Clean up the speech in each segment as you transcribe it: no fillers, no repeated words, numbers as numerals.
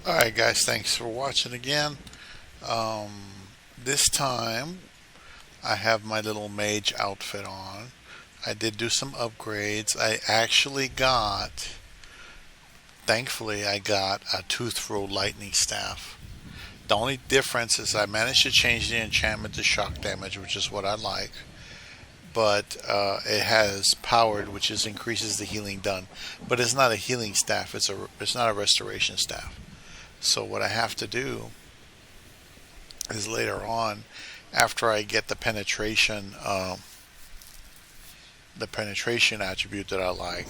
Alright guys, thanks for watching again. Um, this time I have my little mage outfit on. I did do some upgrades. Thankfully I got a Toothrow lightning staff. The only difference is I managed to change the enchantment to shock damage, which is what I like. But it has powered, which is increases the healing done. But it's not a healing staff. It's not a restoration staff. So what I have to do is later on, after I get the penetration attribute that I like,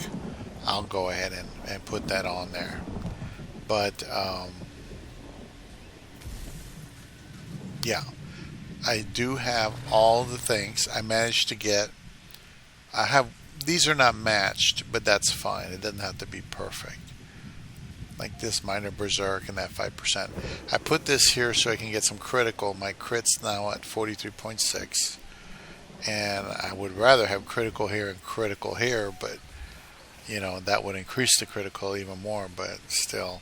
I'll go ahead and put that on there. But yeah, I do have all the things. I managed to get. I have these are not matched, but that's fine. It doesn't have to be perfect. Like this minor berserk and that 5%. I put this here so I can get some critical. My crit's now at 43.6. And I would rather have critical here and critical here, but that would increase the critical even more. But still,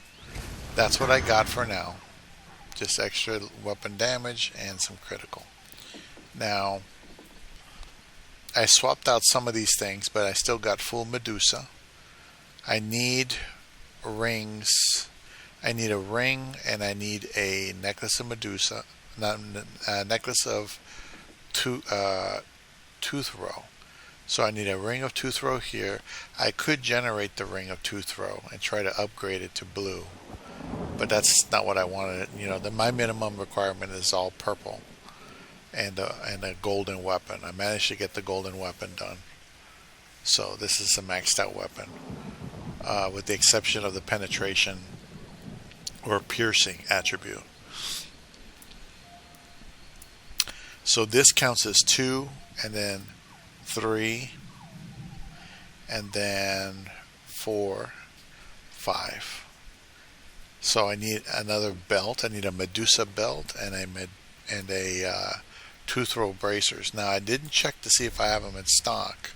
that's what I got for now. Just extra weapon damage and some critical. Now, I swapped out some of these things, but I still got full Medusa. I need rings. I need a ring and I need a necklace of Medusa, not a necklace of Toothrow. So I need a ring of Toothrow here. I could generate the ring of Toothrow and try to upgrade it to blue, but that's not what I wanted. My minimum requirement is all purple and a golden weapon. I managed to get the golden weapon done. So this is a maxed out weapon, with the exception of the penetration or piercing attribute. So this counts as 2, and then 3, and then 4, 5. So I need another belt. I need a Medusa belt and a Toothrow bracers. Now I didn't check to see if I have them in stock.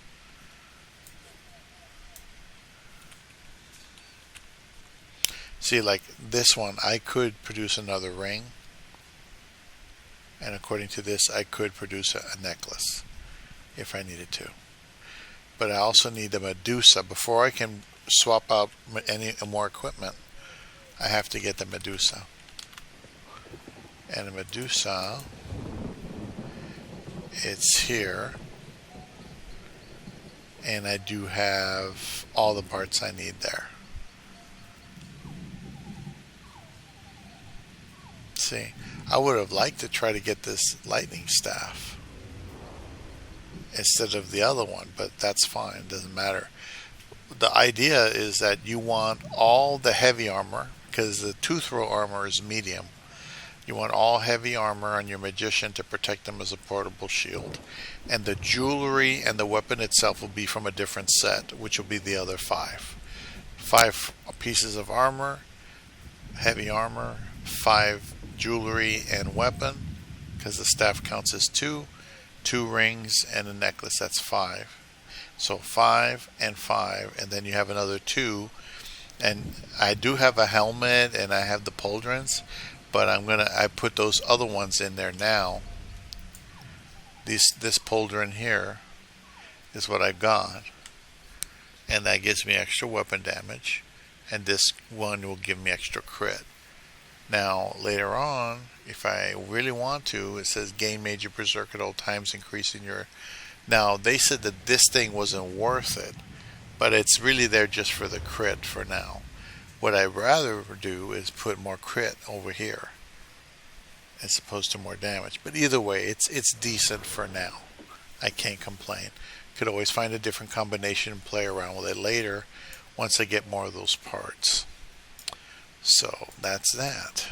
See, like this one, I could produce another ring. And according to this, I could produce a necklace if I needed to. But I also need the Medusa. Before I can swap out any more equipment, I have to get the Medusa. And the Medusa, it's here. And I do have all the parts I need there. See, I would have liked to try to get this lightning staff instead of the other one, but that's fine. It doesn't matter. The idea is that you want all the heavy armor, because the Toothrow armor is medium. You want all heavy armor on your magician to protect them as a portable shield. And the jewelry and the weapon itself will be from a different set, which will be the other 5. 5 pieces of armor, heavy armor, 5 jewelry and weapon, because the staff counts as 2 rings and a necklace. That's 5. So 5 and 5, and then you have another 2. And I do have a helmet and I have the pauldrons, but I put those other ones in there now. This pauldron here is what I got, and that gives me extra weapon damage, and this one will give me extra crit. Now, later on, if I really want to, it says gain major berserk at all times, increasing your... Now, they said that this thing wasn't worth it, but it's really there just for the crit for now. What I'd rather do is put more crit over here as opposed to more damage. But either way, it's decent for now. I can't complain. Could always find a different combination and play around with it later once I get more of those parts. So that's that.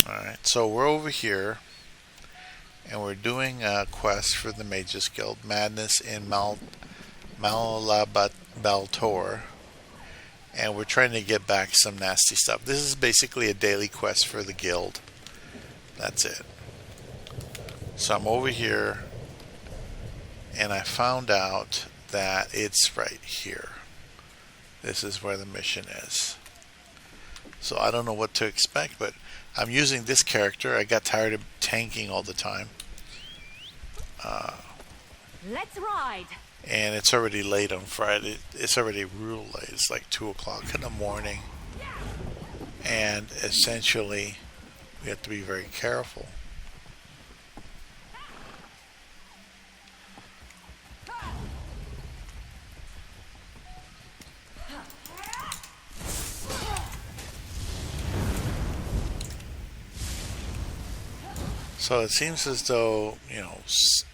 Alright, so we're over here and we're doing a quest for the Mages Guild, Madness in Malabaltor, and we're trying to get back some nasty stuff. This is basically a daily quest for the guild. That's it. So I'm over here and I found out that it's right here. This is where the mission is. So I don't know what to expect, but I'm using this character. I got tired of tanking all the time. Let's ride. And it's already late on Friday. It's already real late. It's like 2 o'clock in the morning. And essentially, we have to be very careful. So it seems as though,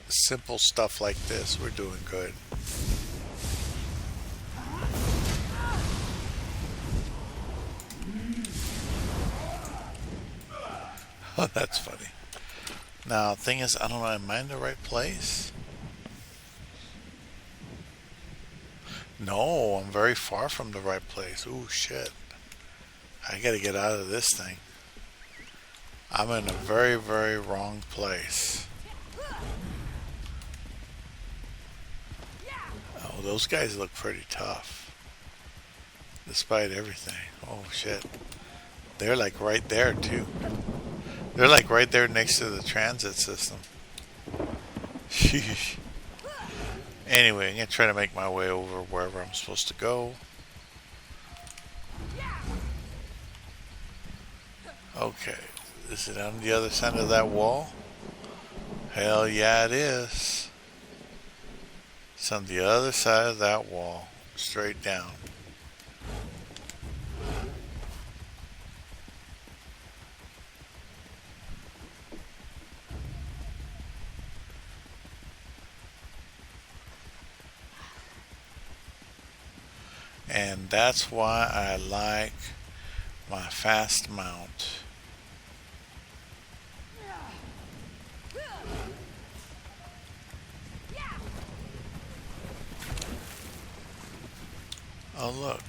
simple stuff like this, we're doing good. Oh, that's funny. Now, thing is, I don't know, am I in the right place? No, I'm very far from the right place. Ooh, shit. I gotta get out of this thing. I'm in a very, very wrong place. Oh, those guys look pretty tough. Despite everything. Oh, shit. They're like right there, too. They're like right there next to the transit system. Sheesh. Anyway, I'm going to try to make my way over wherever I'm supposed to go. Okay. Is it on the other side of that wall? Hell yeah, it is. It's on the other side of that wall. Straight down. And that's why I like my fast mount. Oh, look.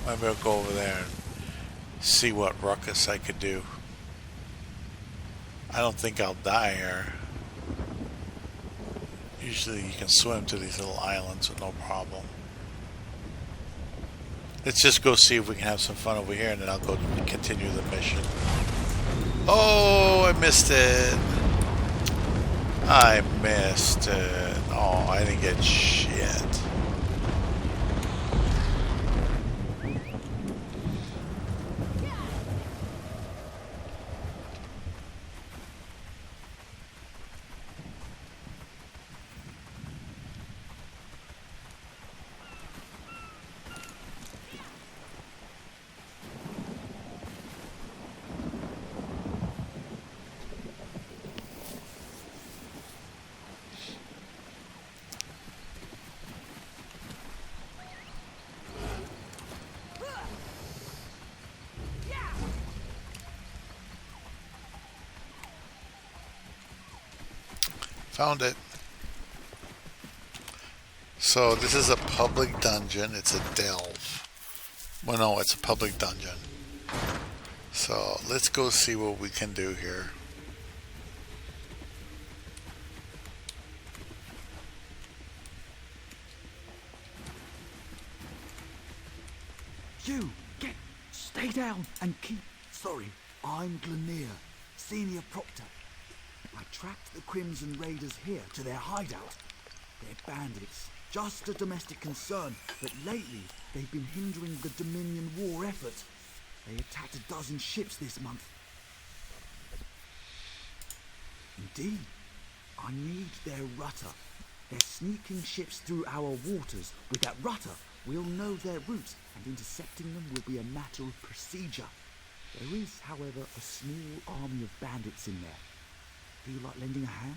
Maybe I'll go over there and see what ruckus I could do. I don't think I'll die here. Usually you can swim to these little islands with no problem. Let's just go see if we can have some fun over here, and then I'll go continue the mission. Oh, I missed it. I missed it. Oh, I didn't get shit. Found it. So this is a public dungeon. It's a delve. Well, no, it's a public dungeon. So let's go see what we can do here. Stay down and keep... Sorry, I'm Glenier, Senior Proctor. I tracked the Crimson Raiders here to their hideout. They're bandits, just a domestic concern, but lately they've been hindering the Dominion war effort. They attacked a dozen ships this month. Indeed, I need their rudder. They're sneaking ships through our waters. With that rudder, we'll know their route, and intercepting them will be a matter of procedure. There is, however, a small army of bandits in there. Feel like lending a hand?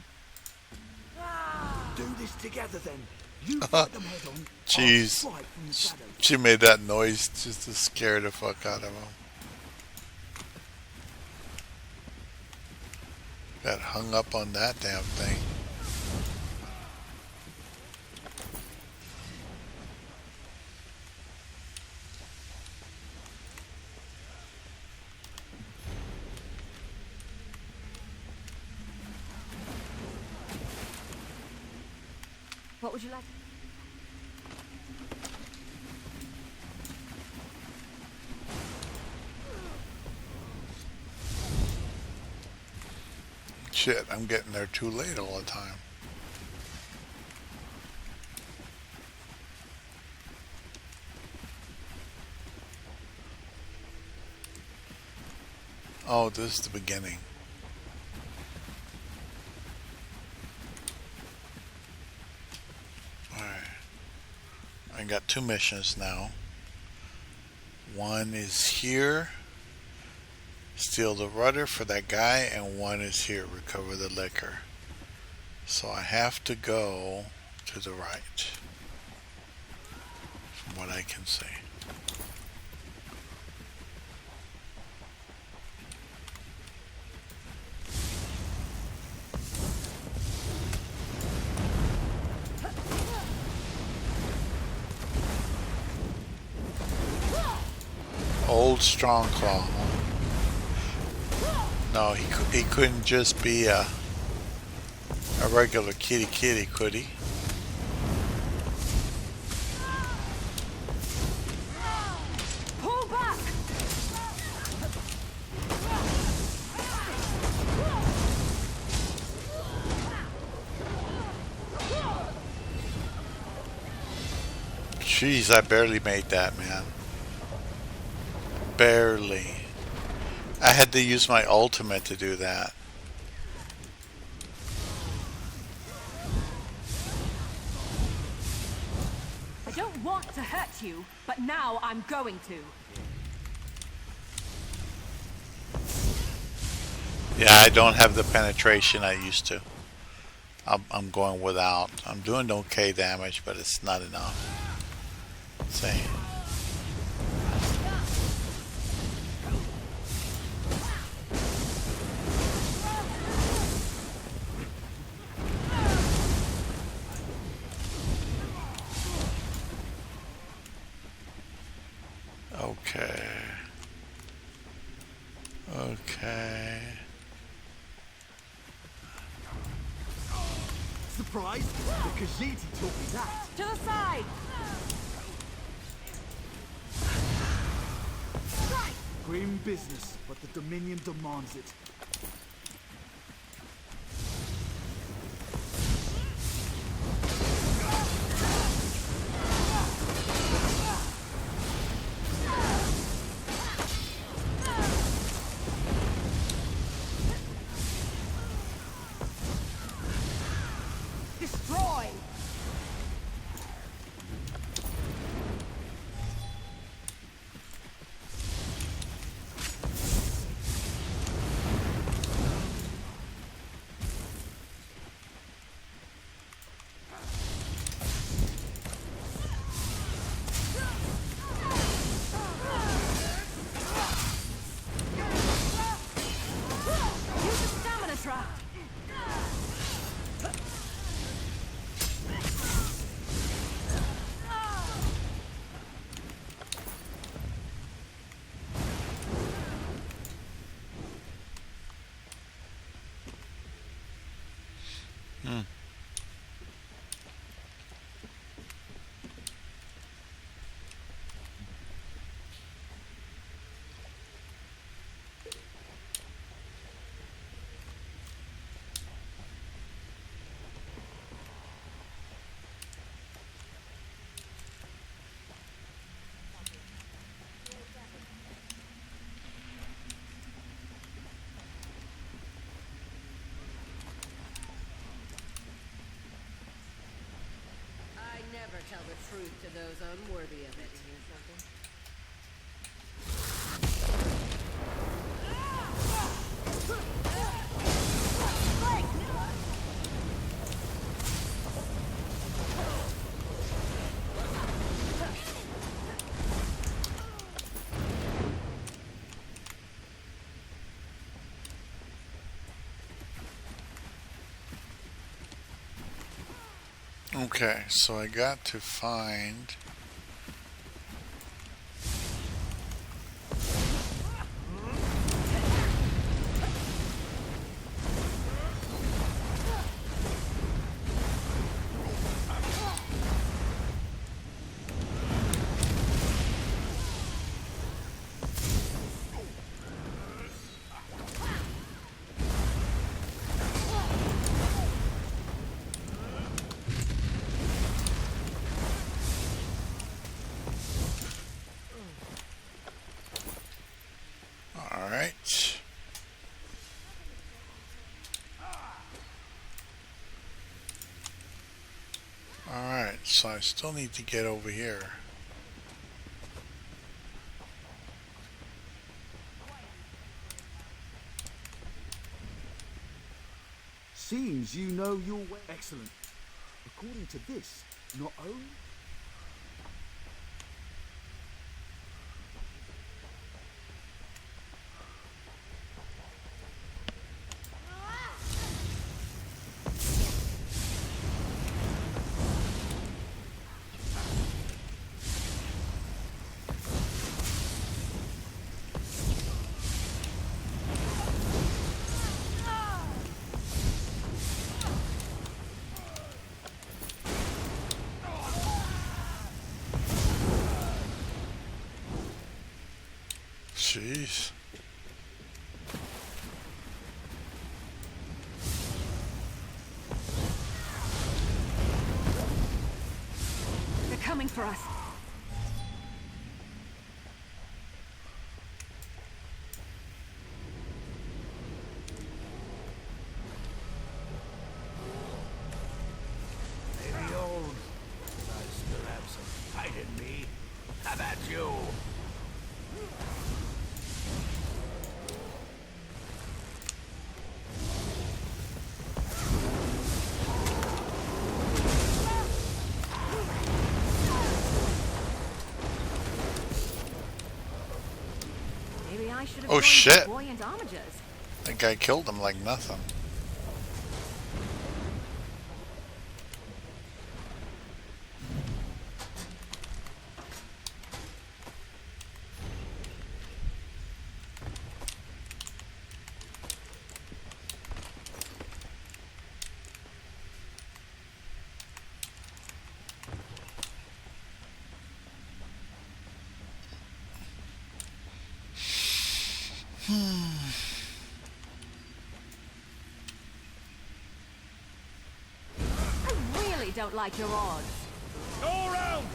Do this together then. You fight them head on. Jeez. She made that noise just to scare the fuck out of him. Got hung up on that damn thing. What would you like? Shit, I'm getting there too late all the time. Oh, this is the beginning. Alright. I got 2 missions now. One is here. Steal the rudder for that guy, and one is here, recover the liquor. So I have to go to the right, from what I can see. Old Strong Claw. No, he couldn't just be a regular kitty, could he? Pull back! Jeez, I barely made that, man. Barely. I had to use my ultimate to do that. I don't want to hurt you, but now I'm going to. Yeah, I don't have the penetration I used to. I'm going without. I'm doing okay damage, but it's not enough. See. Okay. Okay. Surprise? The Khajiit taught me that. To the side! Grim business, but the Dominion demands it. Destroy! Use the stamina trap! I never tell the truth to those unworthy of it. Okay, so I got to find... So I still need to get over here. Seems you know your way. Excellent. According to this, not only... Jeez. They're coming for us. Maybe old, but I still have some fight in me. How about you? Maybe I should have Oh, joined shit. the buoyant armigers. That guy killed him like nothing. I really don't like your odds. Go around!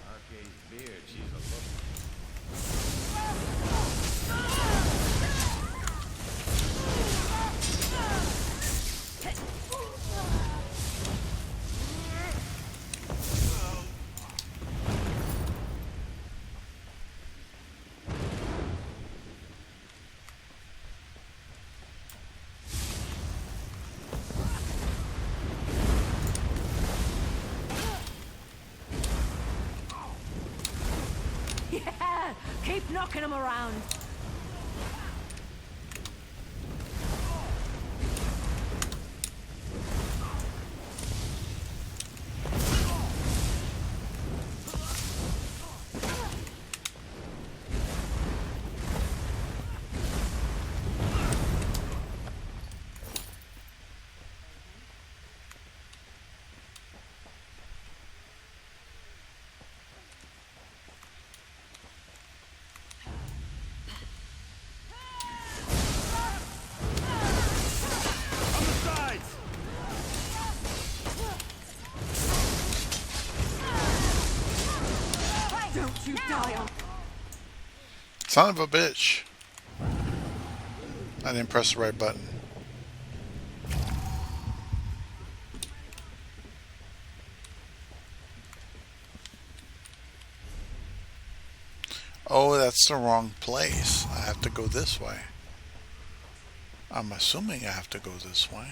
Arcade's beard, she's a look. Yeah, keep knocking them around. Sides! Don't you die on... Son of a bitch. I didn't press the right button. Oh, that's the wrong place. I have to go this way. I'm assuming I have to go this way.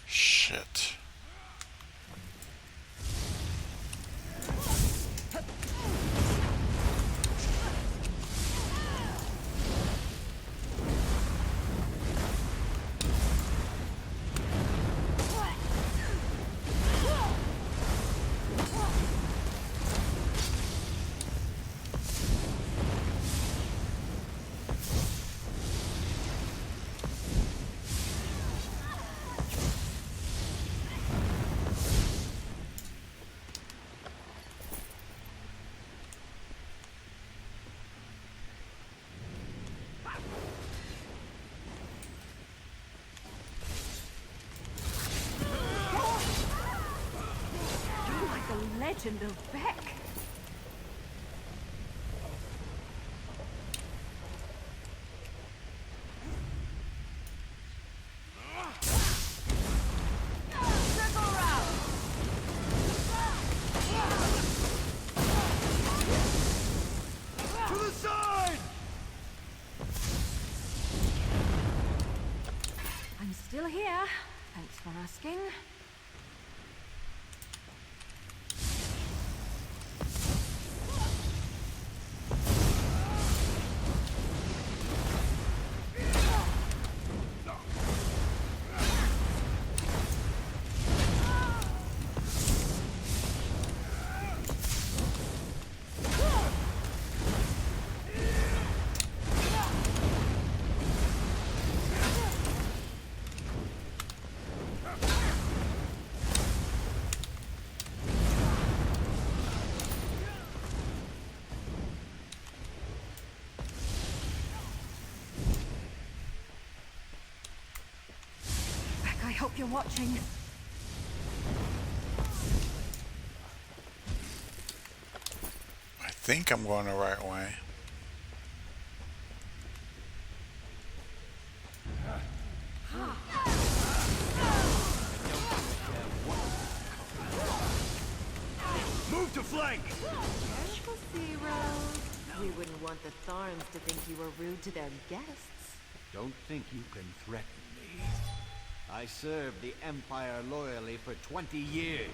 Shit. Jotun the Beck. Circle round. To the side! I'm still here. Thanks for asking. I hope you're watching. I think I'm going the right way. Move to flank! Careful, Zero. We wouldn't want the Tharns to think you were rude to their guests. Don't think you can threaten me. I served the Empire loyally for 20 years.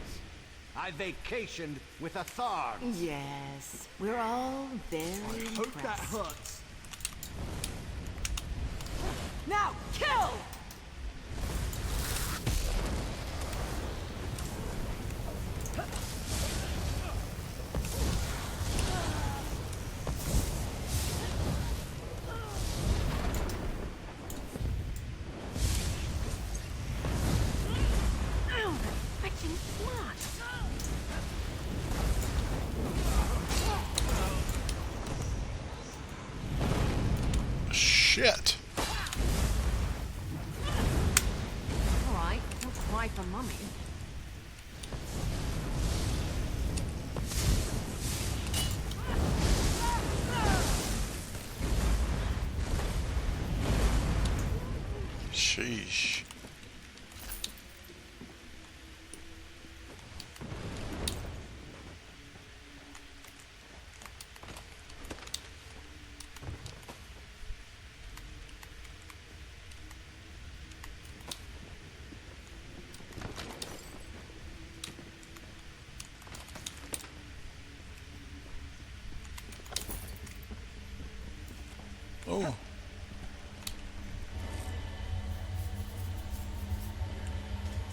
I vacationed with a Tharn. Yes, we're all very Hope that impressed. hurts. Now, kill! Ow, that's fetching smart. Shit. All right, don't cry for mummy. Sheesh. Oh.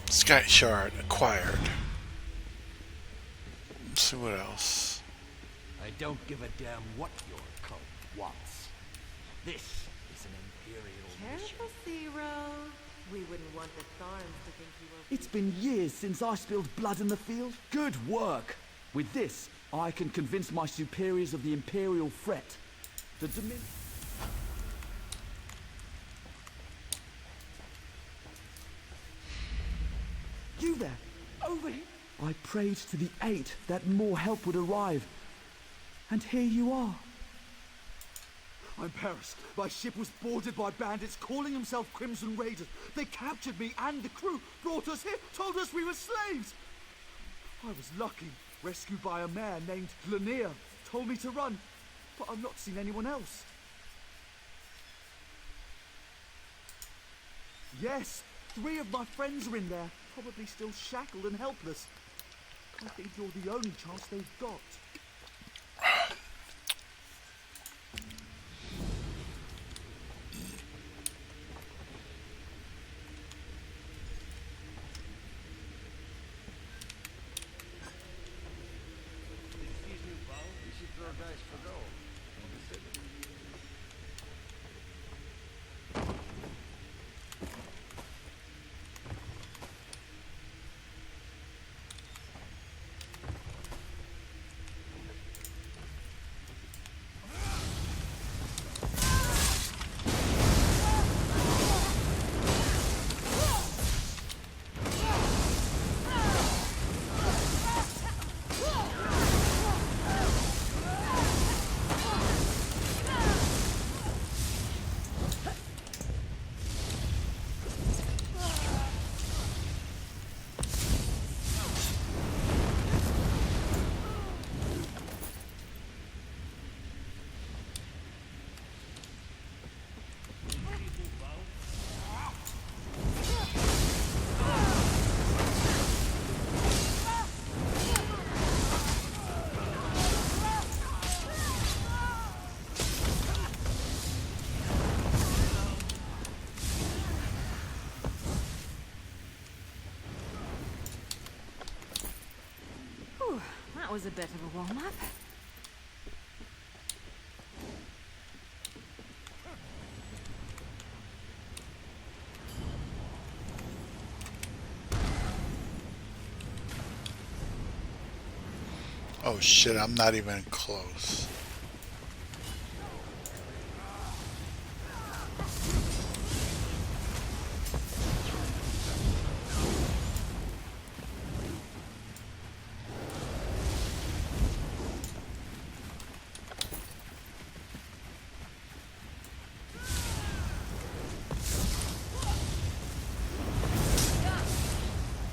Sky Shard acquired. Let's see what else. I don't give a damn what your cult wants. This is an Imperial mission. Careful, Zero. We wouldn't want the Tharns to think you were... It's been years since I spilled blood in the field. Good work! With this, I can convince my superiors of the Imperial threat. The Dominion... You there! Over here! I prayed to the Eight that more help would arrive. And here you are. I'm Paris. My ship was boarded by bandits calling themselves Crimson Raiders. They captured me and the crew, brought us here, told us we were slaves. I was lucky, rescued by a man named Glanier. Told me to run, but I've not seen anyone else. Yes, 3 of my friends are in there, probably still shackled and helpless. I think you're the only chance they've got. Excuse me, Paul. We should throw dice for gold. was a bit of a warm-up. Oh shit, I'm not even close.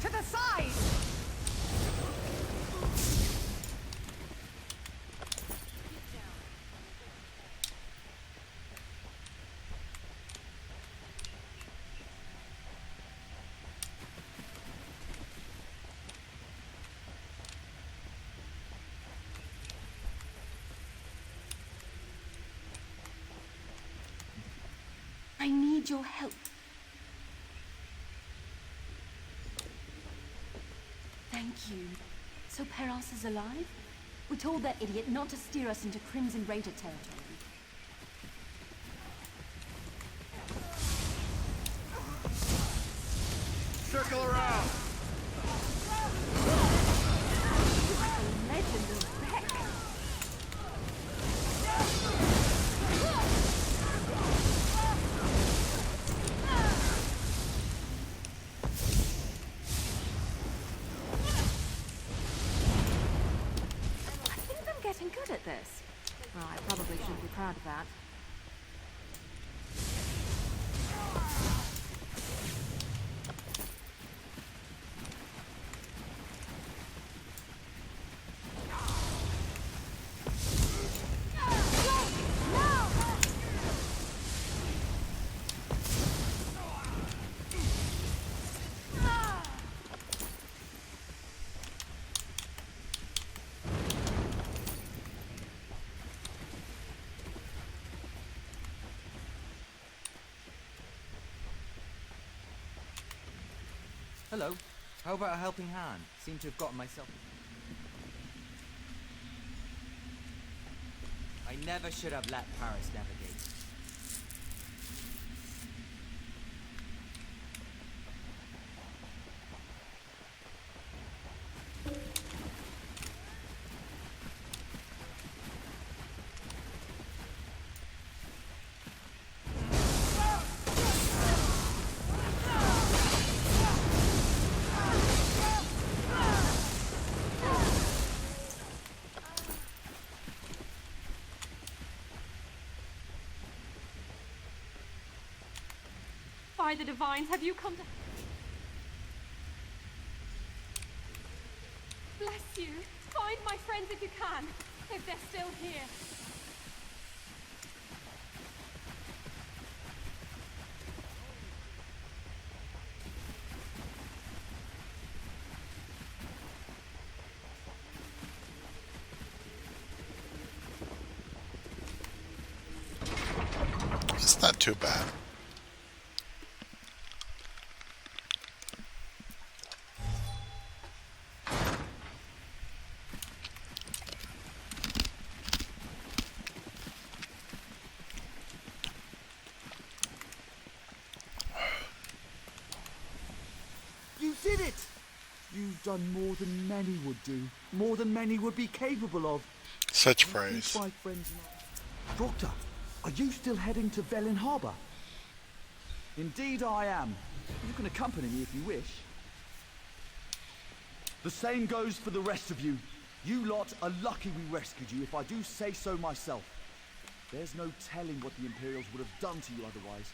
To the side! I need your help. Thank you. So Peros is alive? We told that idiot not to steer us into Crimson Raider territory. Circle around! Legend of Beck. I think I'm getting good at this. Well, I probably shouldn't be proud of that. Hello. How about a helping hand? Seem to have gotten myself... I never should have let Paris navigate. By the Divines, have you come to... Bless you. Find my friends if you can, if they're still here. It's not too bad. You did it! You've done more than many would do. More than many would be capable of. Such praise. My friends now. Proctor, are you still heading to Velen Harbor? Indeed I am. You can accompany me if you wish. The same goes for the rest of you. You lot are lucky we rescued you, if I do say so myself. There's no telling what the Imperials would have done to you otherwise.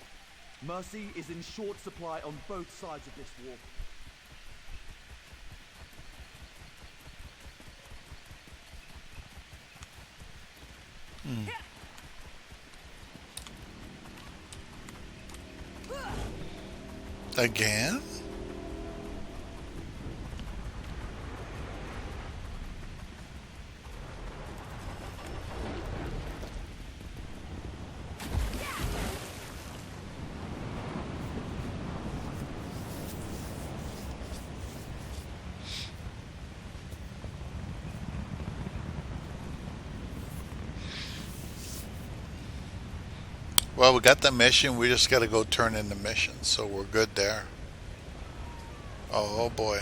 Mercy is in short supply on both sides of this war. Again? Well, we got the mission. We just got to go turn in the mission, so we're good there. Oh boy.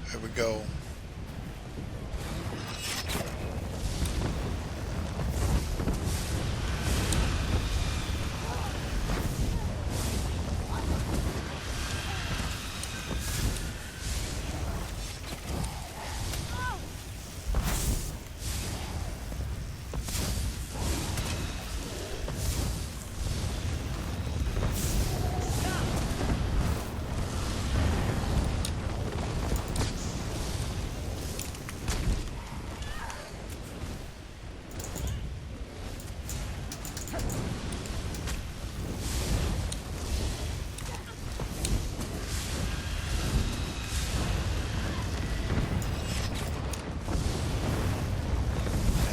Here we go.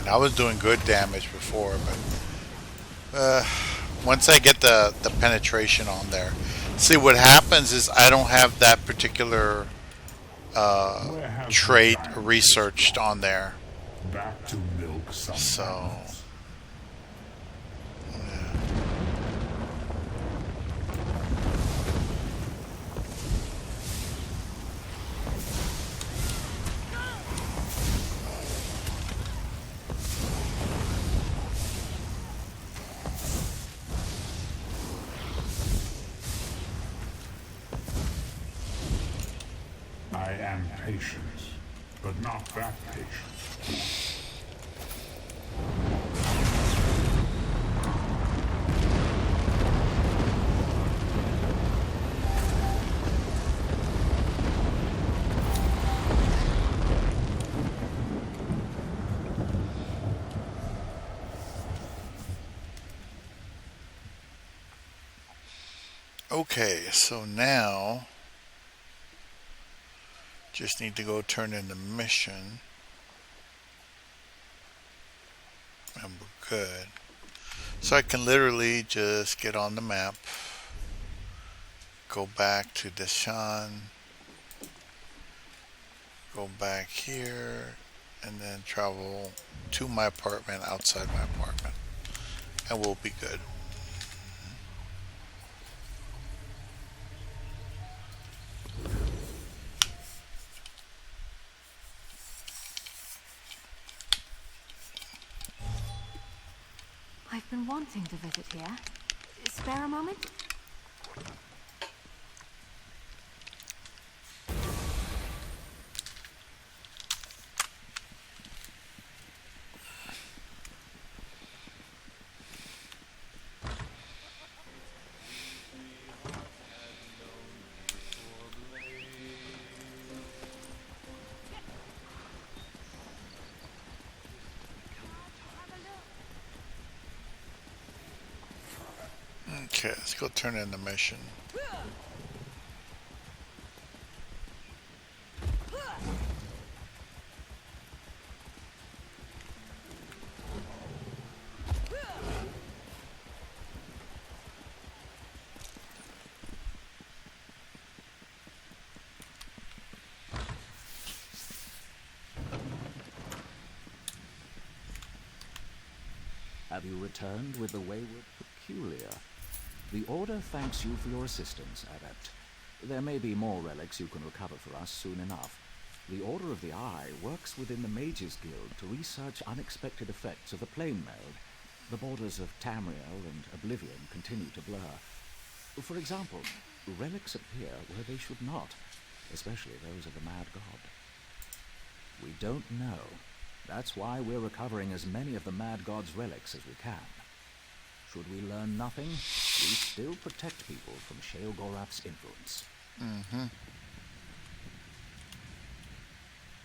I was doing good damage before, but once I get the penetration on there, see what happens is I don't have that particular trait researched on there. Back to milk sometimes. So I am patient, but not that patient. okay, so now just need to go turn in the mission. And we're good. So I can literally just get on the map, go back to Deshaan, go back here, and then travel to my apartment outside my apartment. And we'll be good. I've been wanting to visit here. Spare a moment? Okay, let's go turn in the mission. Have you returned with the wayward peculiar? The Order thanks you for your assistance, Adept. There may be more relics you can recover for us soon enough. The Order of the Eye works within the Mages Guild to research unexpected effects of the Plane Meld. The borders of Tamriel and Oblivion continue to blur. For example, relics appear where they should not, especially those of the Mad God. We don't know. That's why we're recovering as many of the Mad God's relics as we can. Should we learn nothing, we still protect people from Sheogorath's influence.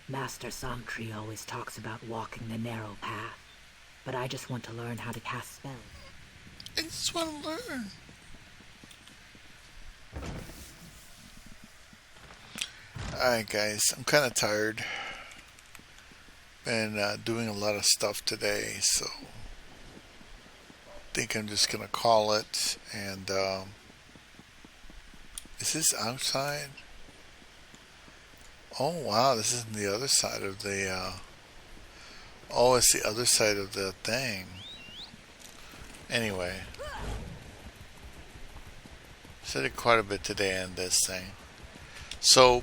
Master Santri always talks about walking the narrow path, but I just want to learn how to cast spells. I just want to learn. Alright guys, I'm kind of tired. Been doing a lot of stuff today, so I think I'm just gonna call it. And is this outside? Oh wow, this is the other side of the oh, it's the other side of the thing. Anyway, said it quite a bit today on this thing. So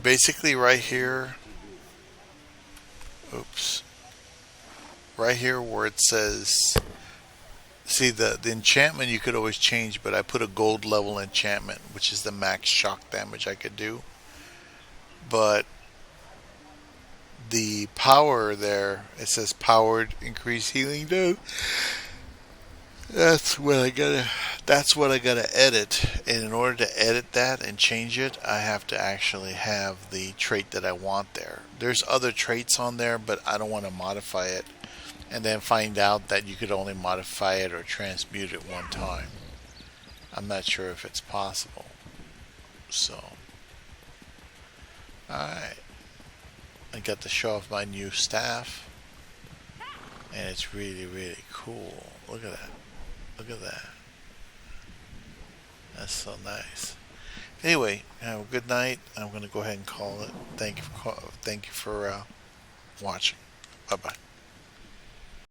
basically, right here, oops, right here where it says, see the enchantment you could always change, but I put a gold level enchantment, which is the max shock damage I could do. But the power there, it says powered increase healing dose. That's what I gotta edit. And in order to edit that and change it, I have to actually have the trait that I want there. There's other traits on there, but I don't want to modify it and then find out that you could only modify it or transmute it one time. I'm not sure if it's possible. So, alright. I got to show off my new staff. And it's really, really cool. Look at that. Look at that. That's so nice. Anyway, have a good night. I'm going to go ahead and call it. Thank you for watching. Bye-bye.